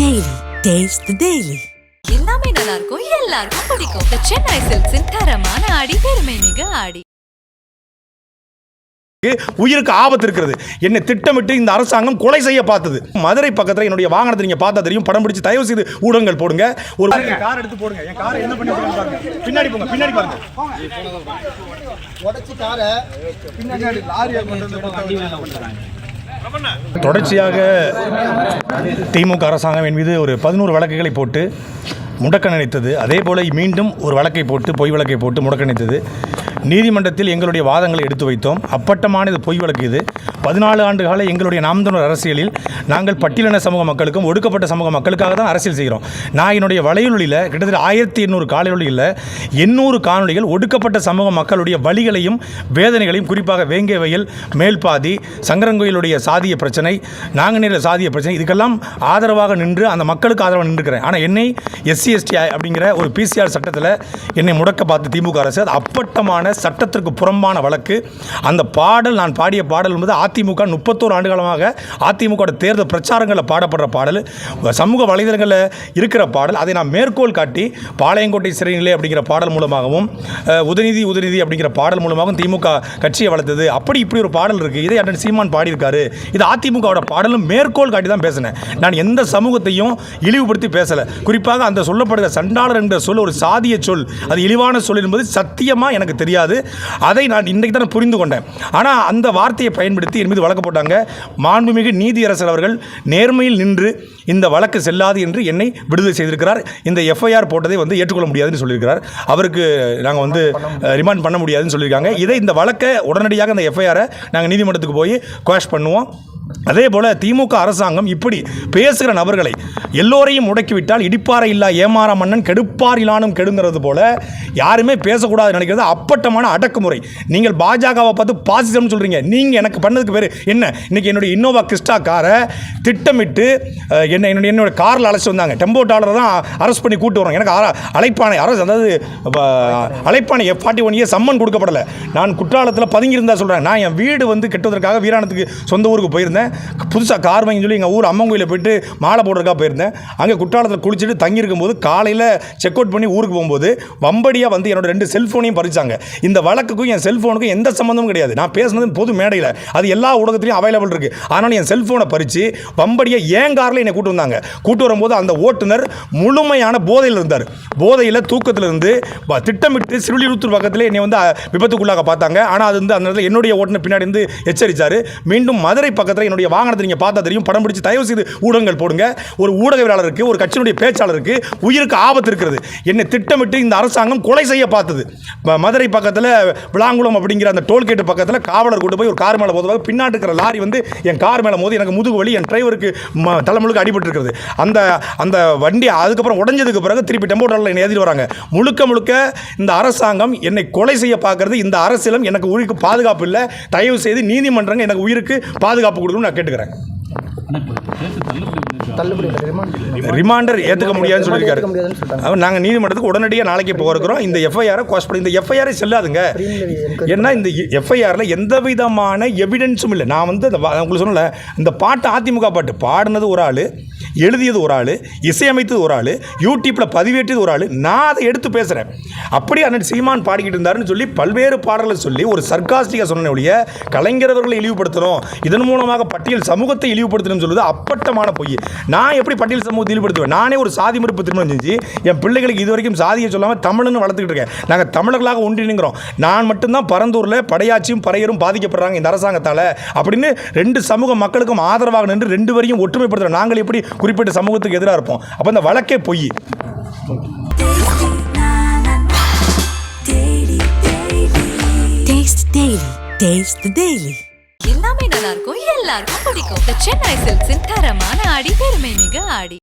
Taste the Daily. எல்லாமே நல்லா இருக்கும், எல்லாருக்கும் பிடிக்கும். The Chennai Silks தரமான ஆடி, பெருமை மிக ஆடி. உயிருக்கு ஆபத்து இருக்கிறது. என்னை திட்டமிட்டு இந்த அரசாங்கம் கொலை செய்ய பார்த்தது. மதுரை பக்கத்தில் என்னுடைய வாகனத்தை நீங்க பார்த்தா தெரியும். படம் பிடிச்சு தயவு செய்து ஊடகங்கள் போடுங்க. ஒரு கார் எடுத்து போடுங்க. என் காரை என்ன பண்ணி பாருங்க. பின்னாடி போங்க, பின்னாடி பாருங்க. உடைச்சு காரை பின்னாடி லாரியை கொண்டு வந்து தொடர்ச்சியாக திமுக அரசாங்கம் என் மீது ஒரு 11 வழக்குகளை போட்டு முடக்க நினைத்தது. அதே போல் மீண்டும் ஒரு வழக்கை போட்டு பொய் வழக்கை போட்டு முடக்க நினைத்தது. நீதிமன்றத்தில் எங்களுடைய வாதங்களை எடுத்து வைத்தோம். அப்பட்டமான இது பொய் வழக்கு. இது 14 ஆண்டு கால எங்களுடைய நாம் தமிழர் அரசியலில் நாங்கள் பட்டியலின சமூக மக்களுக்கும் ஒடுக்கப்பட்ட சமூக மக்களுக்காக தான் அரசியல் செய்கிறோம். நான் என்னுடைய வலையொலியில் கிட்டத்தட்ட 1800 காணொலியில் 800 காணொலிகள் ஒடுக்கப்பட்ட சமூக மக்களுடைய வழிகளையும் வேதனைகளையும், குறிப்பாக வேங்கை வயல், மேல்பாதி, சங்கரங்கோயிலுடைய சாதிய பிரச்சனை, நாங்குநேரில் சாதிய பிரச்சனை, இதுக்கெல்லாம் ஆதரவாக நின்று அந்த மக்களுக்கு ஆதரவாக நின்றுக்கிறேன். ஆனால் என்னை SC/ST அப்படிங்கிற ஒரு PCR சட்டத்தில் என்னை முடக்க பார்த்து திமுக அரசு. அது அப்பட்டமான சட்டத்திற்கு புறம்பான வழக்கு. அந்த பாடல், நான் பாடிய பாடல் என்பது அதிமுக 31 ஆண்டு காலமாக அதிமுக தேர்தல் பிரச்சாரங்களில் பாடப்படுற பாடல், சமூக வலைதளங்களில் இருக்கிற பாடல். அதை நான் மேற்கோள் காட்டி பாளையங்கோட்டை சிறைநிலை அப்படிங்கிற பாடல் மூலமாகவும், உதயநிதி அப்படிங்கிற பாடல் மூலமாகவும் திமுக கட்சியை வளர்த்தது. அப்படி இப்படி ஒரு பாடல் இருக்குது. இதை அண்ணன் சீமான் பாடியிருக்காரு. இது அதிமுகவோட பாடலும் மேற்கோள் காட்டி தான் பேசினேன். நான் எந்த சமூகத்தையும் இழிவுபடுத்தி பேசலை. குறிப்பாக அந்த சொல்லப்படுகிற சண்டாளர் என்ற சொல் ஒரு சாதிய சொல், அது இழிவான சொல் என்பது சத்தியமாக எனக்கு தெரியாது. அதை நான் இன்றைக்கு தான் புரிந்து கொண்டேன். ஆனால் அந்த வார்த்தையை பயன்படுத்தி என் மீது வழக்கு போட்டாங்க. மாண்புமிகு நீதியரசர் அவர்கள் நேர்மையில் நின்று இந்த வழக்கு செல்லாது என்று என்னை விடுதலை செய்திருக்கிறார். இந்த FIR போட்டதை ஏற்றுக்கொள்ள முடியாதுன்னு சொல்லியிருக்கிறார். அவருக்கு நாங்கள் ரிமாண்ட் பண்ண முடியாதுன்னு சொல்லியிருக்காங்க. இந்த வழக்கை உடனடியாக அந்த FIR-ஐ நாங்கள் நீதிமன்றத்துக்கு போய் குவாஷ் பண்ணுவோம். அதே போல் திமுக அரசாங்கம் இப்படி பேசுகிற நபர்களை எல்லோரையும் முடக்கிவிட்டால் இடிப்பாறை இல்லா ஏமாற மன்னன் கெடுப்பார் இலானும் கெடுங்கிறது போல யாருமே பேசக்கூடாது நினைக்கிறது அப்பட்டமான அடக்குமுறை. நீங்கள் பாஜகவை பார்த்து பாசிசம்னு சொல்கிறீங்க. நீங்கள் எனக்கு பண்ணதுக்கு பேர் என்ன? இன்றைக்கி என்னுடைய இன்னோவா கிறிஸ்டா காரை திட்டமிட்டு என்னோட காரில் அழைச்சி வந்தாங்க. டெம்போ டாலரை தான் அரெஸ்ட் பண்ணி கூட்டு வரோம். எனக்கு அழைப்பானை அதாவது அழைப்பானை F41A சம்மன் கொடுக்கப்படலை. நான் குற்றாலத்தில் பதுங்கியிருந்தா சொல்கிறேன். நான் என் வீடு கெட்டுவதற்காக வீராணத்துக்கு சொந்த ஊருக்கு போயிருந்தேன். புதுசாக கார் வாங்கி சொல்லி எங்கள் ஊர் அம்மன் கோயிலில் போயிட்டு மாலை போடுறதுக்காக போயிருந்தேன். அங்கே குற்றாலத்தில் குளிச்சுட்டு தங்கியிருக்கும் போது காலையில் செக் அவுட் பண்ணி ஊருக்கு போகும்போது வம்படியாக என்னோட 2 செல்ஃபோனையும் பறிச்சாங்க. இந்த வழக்குக்கும் என் செல்ஃபோனுக்கும் எந்த சம்மந்தமும் கிடையாது. நான் பேசுனது பொது மேடையில், அது எல்லா ஊடகத்திலையும் அவைலபிள் இருக்குது. ஆனால் என் செல்ஃபோனை பறித்து வம்படியாக ஏன் காரில் என்னை கூட்டு வந்தாங்க. கூட்டு வரும்போது அந்த ஓட்டுநர் முழுமையான போதையில் இருந்தார். போதையில் தூக்கத்தில் இருந்து திட்டமிட்டு சிறுலிருத்தூர் பக்கத்தில் என்னை விபத்துக்குள்ளாக பார்த்தாங்க. ஆனால் அது அந்த நேரத்தில் என்னுடைய ஓட்டுநர் பின்னாடி இருந்து எச்சரித்தார். மீண்டும் மதுரை பக்கத்தில் என்னுடைய வாகனத்தை நீங்கள் பார்த்தா தெரியும். படம் பிடிச்சு தயவு செய்து ஊடகங்கள் போடுங்க. ஒரு ஊடகவியலாளருக்கு, ஒரு கட்சியினுடைய பேச்சாளருக்கு உயிருக்கு ஆபத்து இருக்கிறது. என்னை திட்டமிட்டு இந்த அரசாங்கம் கொலை செய்ய பார்த்தது. மதுரை பக்கத்தில் விளாங்குளம் அப்படிங்கிற அந்த டோல்கேட்டு பக்கத்தில் காவலர் கொண்டு போய் ஒரு கார் மேலே போதுவாக பின்னாடி இருக்கிற லாரி என் கார் மேலே மோதி எனக்கு முதுகு வலி, என் டிரைவருக்கு தலைமுழுக்க அடிபட்டு இருக்கிறது. அந்த வண்டி அதுக்கப்புறம் உடஞ்சதுக்கு பிறகு திருப்பி டெம்போ டாலரில் என்னை ஏற்றிட்டு வராங்க. முழுக்க இந்த அரசாங்கம் என்னை கொலை செய்ய பார்க்கறது. இந்த அரசியலும் எனக்கு உயிருக்கு பாதுகாப்பு இல்லை. தயவு செய்து நீதிமன்றங்கள் எனக்கு உயிருக்கு பாதுகாப்பு கொடுக்கணும்னு நான் கேட்டுக்கிறேன். ரிமாண்டர் ஏற்றுக்க முடியாதுன்னு சொல்லியிருக்காரு. நாங்கள் நீதிமன்றத்துக்கு உடனடியாக நாளைக்கு போகிறோம். இந்த FIR-ஐ குவாஷ் பண்ணி, இந்த FIR-ஐ செல்லாதுங்க. ஏன்னா இந்த FIR-ல எந்த விதமான எவிடன்ஸும் இல்லை. நான் உங்களுக்கு சொன்னல, இந்த பாட்டு அதிமுக பாட்டு பாடினது ஒரு ஆள், எழுதியது ஒரு ஆள், இசையமைத்தது ஒரு ஆள், யூடியூப்பில் பதிவேற்றது ஒரு ஆள். நான் அதை எடுத்து பேசுகிறேன். அப்படி அண்ணன் சீமான் பாடிக்கிட்டு இருந்தாருன்னு சொல்லி பல்வேறு பாடல்களை சொல்லி ஒரு சர்க்காஸ்டிக்காக சொன்ன ஒழிய கலைஞரவர்களை இழிவுபடுத்தணும், இதன் மூலமாக பட்டியல் சமூகத்தை இழிவுபடுத்தணும்னு சொல்லுது அப்பட்டமான பொய். நான் எப்படி பட்டியல் சமூகத்தை இழிவுபடுத்துவேன்? நானே ஒரு சாதி மறுப்பு திருமணம் செஞ்சு என் பிள்ளைகளுக்கு இதுவரைக்கும் சாதியை சொல்லாமல் தமிழ்னு வளர்த்துக்கிட்டு இருக்கேன். நாங்கள் தமிழர்களாக ஒன்றிணைங்கிறோம். நான் மட்டும்தான் பரந்தூரில் படையாட்சியும் பறையரும் பாதிக்கப்படுறாங்க இந்த அரசாங்கத்தால் அப்படின்னு 2 சமூக மக்களுக்கும் ஆதரவாக நின்று 2 வரையும் ஒற்றுமைப்படுத்துகிறோம். நாங்கள் எப்படி குறிப்பிட்ட சமூகத்துக்கு எதிராக இருப்போம்? அப்போ இந்த வழக்கே பொய். Taste the Daily. எல்லாமே நல்லா இருக்கும், எல்லாருக்கும் பிடிக்கும். The Chennai Silks தரமான ஆடி, பெருமை மிக ஆடி.